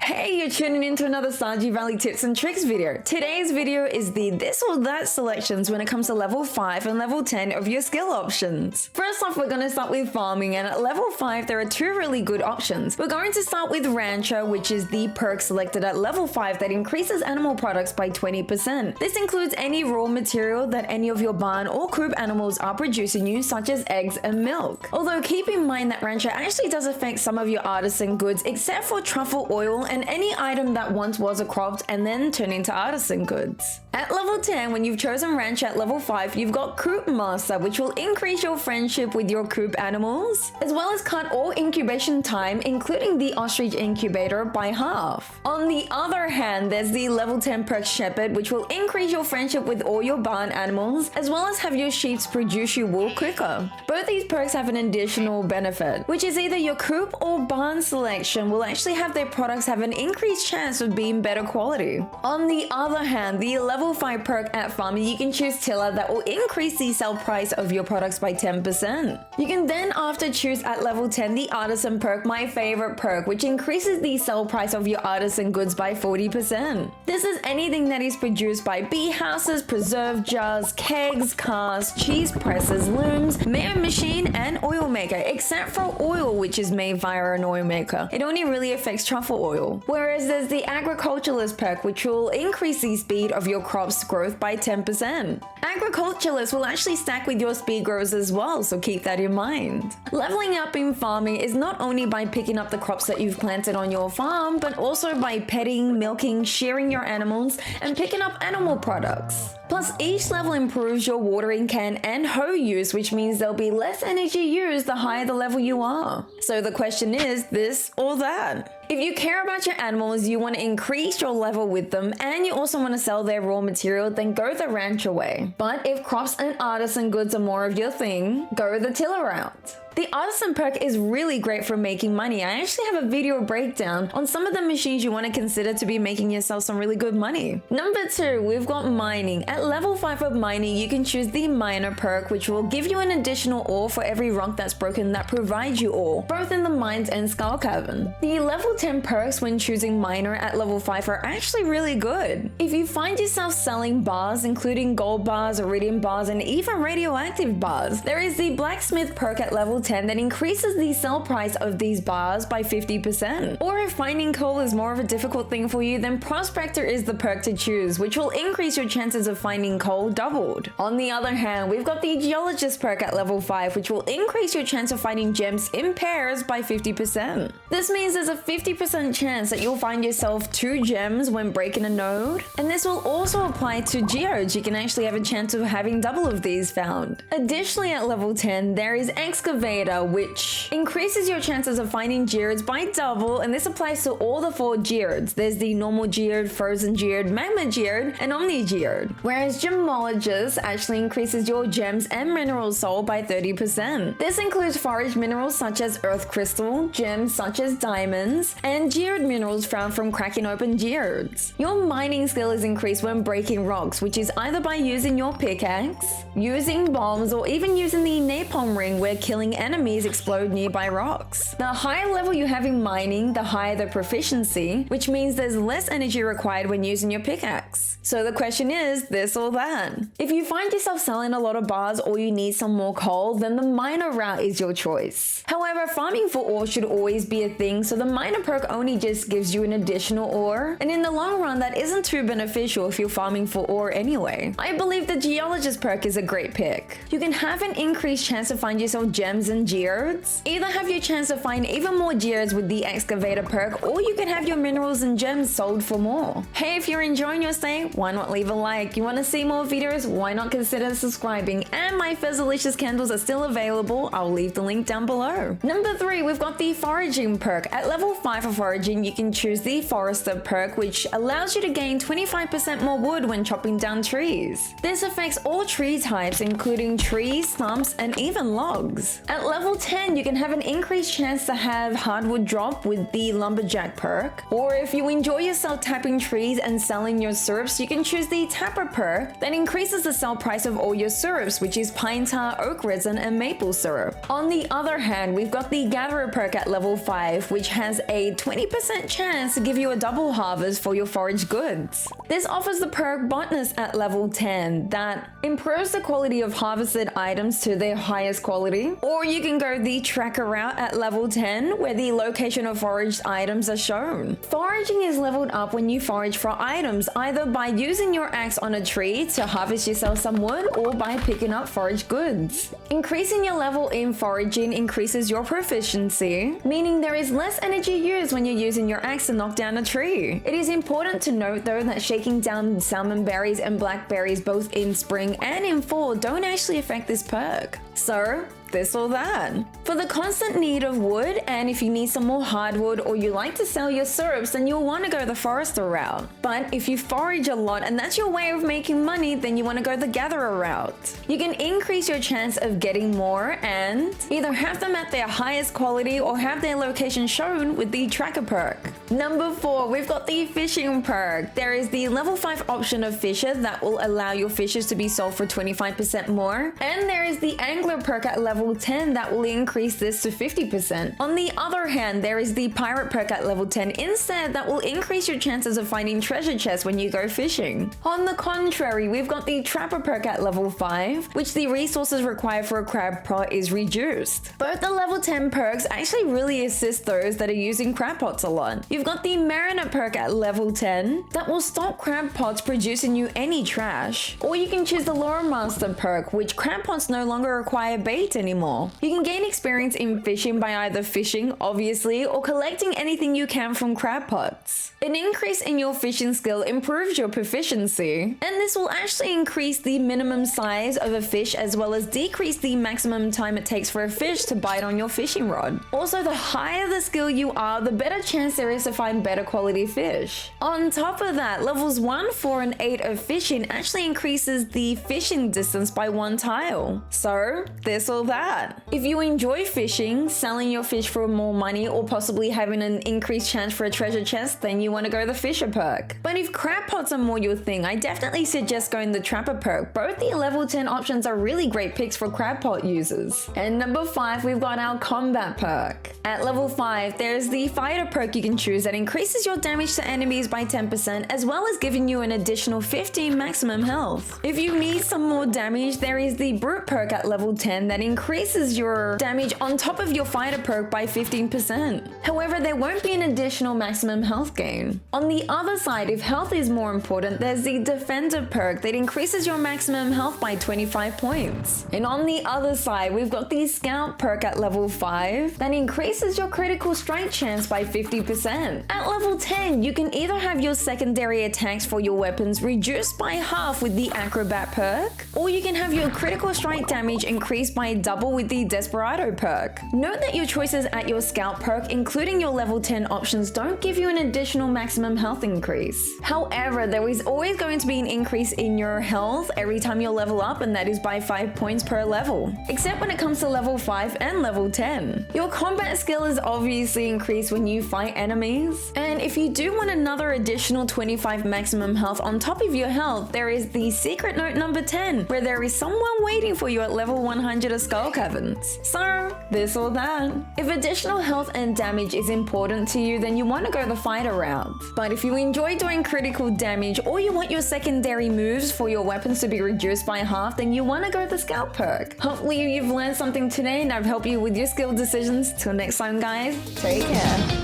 Hey, you're tuning into another Stardew Valley tips and tricks video. Today's video is the this or that selections when it comes to level 5 and level 10 of your skill options. First off, we're going to start with farming, and at level 5 there are two really good options. We're going to start with Rancher, which is the perk selected at level 5 that increases animal products by 20%. This includes any raw material that any of your barn or coop animals are producing you, such as eggs and milk. Although keep in mind that Rancher actually does affect some of your artisan goods, except for truffle oil and any item that once was a crop and then turned into artisan goods. At level 10, when you've chosen Rancher at level 5, you've got Coop Master, which will increase your friendship with your coop animals, as well as cut all incubation time, including the ostrich incubator, by half. On the other hand, there's the level 10 perk Shepherd, which will increase your friendship with all your barn animals, as well as have your sheep produce you wool quicker. Both these perks have an additional benefit, which is either your coop or barn selection will actually have their products have an increased chance of being better quality. On the other hand, the level 5 perk at farming, you can choose Tiller that will increase the sell price of your products by 10%. You can then after choose at level 10 the Artisan perk, my favorite perk, which increases the sell price of your artisan goods by 40%. This is anything that is produced by bee houses, preserve jars, kegs, cars, cheese presses, looms, mirror machine, and oil maker, except for oil, which is made via an oil maker. It only really affects truffle oil. Whereas there's the Agriculturalist perk, which will increase the speed of your crop's growth by 10%. Agriculturalist will actually stack with your speed growers as well, so keep that in mind. Leveling up in farming is not only by picking up the crops that you've planted on your farm, but also by petting, milking, shearing your animals, and picking up animal products. Plus, each level improves your watering can and hoe use, which means there'll be less energy used the higher the level you are. So the question is, this or that? If you care about your animals, you want to increase your level with them, and you also want to sell their raw material, then go the Rancher way. But if crops and artisan goods are more of your thing, go the Tiller route. The Artisan perk is really great for making money. I actually have a video breakdown on some of the machines you want to consider to be making yourself some really good money. Number 2, we've got mining. At level 5 of mining, you can choose the Miner perk, which will give you an additional ore for every rock that's broken that provides you ore, both in the mines and skull cavern. The level 10 perks when choosing Miner at level 5 are actually really good. If you find yourself selling bars, including gold bars, iridium bars, and even radioactive bars, there is the Blacksmith perk at level 10 that increases the sell price of these bars by 50%. Or if finding coal is more of a difficult thing for you, then Prospector is the perk to choose, which will increase your chances of finding coal doubled. On the other hand, we've got the Geologist perk at level 5, which will increase your chance of finding gems in pairs by 50%. This means there's a 50% chance that you'll find yourself 2 gems when breaking a node, and this will also apply to geodes. You can actually have a chance of having double of these found. Additionally, at level 10, there is Excavator, which increases your chances of finding geodes by double, and this applies to all the 4 geodes. There's the normal geode, frozen geode, magma geode, and omni geode. Whereas Gemologist actually increases your gems and minerals sold by 30%. This includes forage minerals such as earth crystal, gems such as diamonds, and geode minerals found from cracking open geodes. Your mining skill is increased when breaking rocks, which is either by using your pickaxe, using bombs, or even using the napalm ring where killing enemies explode nearby rocks. The higher level you have in mining, the higher the proficiency, which means there's less energy required when using your pickaxe. So the question is, this or that? If you find yourself selling a lot of bars or you need some more coal, then the miner route is your choice. However, farming for ore should always be a thing, so the miner perk only just gives you an additional ore, and in the long run that isn't too beneficial if you're farming for ore anyway. I believe the Geologist perk is a great pick. You can have an increased chance to find yourself gems and geodes, either have your chance to find even more geodes with the Excavator perk, or you can have your minerals and gems sold for more. Hey, if you're enjoying your stay, why not leave a like? You want to see more videos? Why not consider subscribing? And my Fuzzilicious candles are still available. I'll leave the link down below. Number 3, we've got the Foraging perk. At level 5 of Foraging, you can choose the Forester perk, which allows you to gain 25% more wood when chopping down trees. This affects all tree types, including trees, stumps, and even logs. At level 10, you can have an increased chance to have hardwood drop with the Lumberjack perk. Or if you enjoy yourself tapping trees and selling your syrups, you can choose the Tapper perk that increases the sell price of all your syrups, which is pine tar, oak resin, and maple syrup. On the other hand, we've got the Gatherer perk at level 5, which has a a 20% chance to give you a double harvest for your forage goods. This offers the perk Botanist at level 10 that improves the quality of harvested items to their highest quality. Or you can go the tracker route at level 10 where the location of foraged items are shown. Foraging is leveled up when you forage for items either by using your axe on a tree to harvest yourself some wood or by picking up forage goods. Increasing your level in foraging increases your proficiency, meaning there is less energy used when you're using your axe to knock down a tree. It is important to note though that shaking down salmon berries and blackberries both in spring and in fall don't actually affect this perk. So, this or that. For the constant need of wood, and if you need some more hardwood or you like to sell your syrups, then you'll want to go the forester route. But if you forage a lot and that's your way of making money, then you want to go the gatherer route. You can increase your chance of getting more and either have them at their highest quality or have their location shown with the tracker perk. Number 4, we've got the fishing perk. There is the level 5 option of fisher that will allow your fishes to be sold for 25% more. And there is the angler perk at level 10 that will increase this to 50%. On the other hand, there is the pirate perk at level 10 instead that will increase your chances of finding treasure chests when you go fishing. On the contrary, we've got the trapper perk at level 5, which the resources required for a crab pot is reduced. Both the level 10 perks actually really assist those that are using crab pots a lot. You've got the mariner perk at level 10 that will stop crab pots producing you any trash. Or you can choose the lure master perk, which crab pots no longer require bait anymore. You can gain experience in fishing by either fishing, obviously, or collecting anything you can from crab pots. An increase in your fishing skill improves your proficiency, and this will actually increase the minimum size of a fish as well as decrease the maximum time it takes for a fish to bite on your fishing rod. Also, the higher the skill you are, the better chance there is to find better quality fish. On top of that, levels 1, 4, and 8 of fishing actually increases the fishing distance by 1 tile. So, this or that. If you enjoy fishing, selling your fish for more money, or possibly having an increased chance for a treasure chest, then you want to go the fisher perk. But if crab pots are more your thing, I definitely suggest going the trapper perk. Both the level 10 options are really great picks for crab pot users. And number 5, we've got our combat perk. At level 5, there's the fighter perk you can choose that increases your damage to enemies by 10% as well as giving you an additional 15 maximum health. If you need some more damage, there is the brute perk at level 10 that increases your damage on top of your fighter perk by 15%. However, there won't be an additional maximum health gain. On the other side, if health is more important, there's the defender perk that increases your maximum health by 25 points. And on the other side, we've got the scout perk at level 5 that increases your critical strike chance by 50%. At level 10, you can either have your secondary attacks for your weapons reduced by half with the acrobat perk, or you can have your critical strike damage increased by double with the desperado perk. Note that your choices at your scout perk, including your level 10 options, don't give you an additional maximum health increase. However, there is always going to be an increase in your health every time you level up, and that is by 5 points per level, except when it comes to level 5 and level 10. Your combat skill is obviously increased when you fight enemies, and if you do want another additional 25 maximum health on top of your health, there is the secret note number 10, where there is someone waiting for you at level 100 of Skull Caverns. So, this or that. If additional health and damage is important to you, then you want to go the fighter route. But if you enjoy doing critical damage or you want your secondary moves for your weapons to be reduced by half, then you want to go the scout perk. Hopefully you've learned something today and I've helped you with your skill decisions. Till next time guys, take care.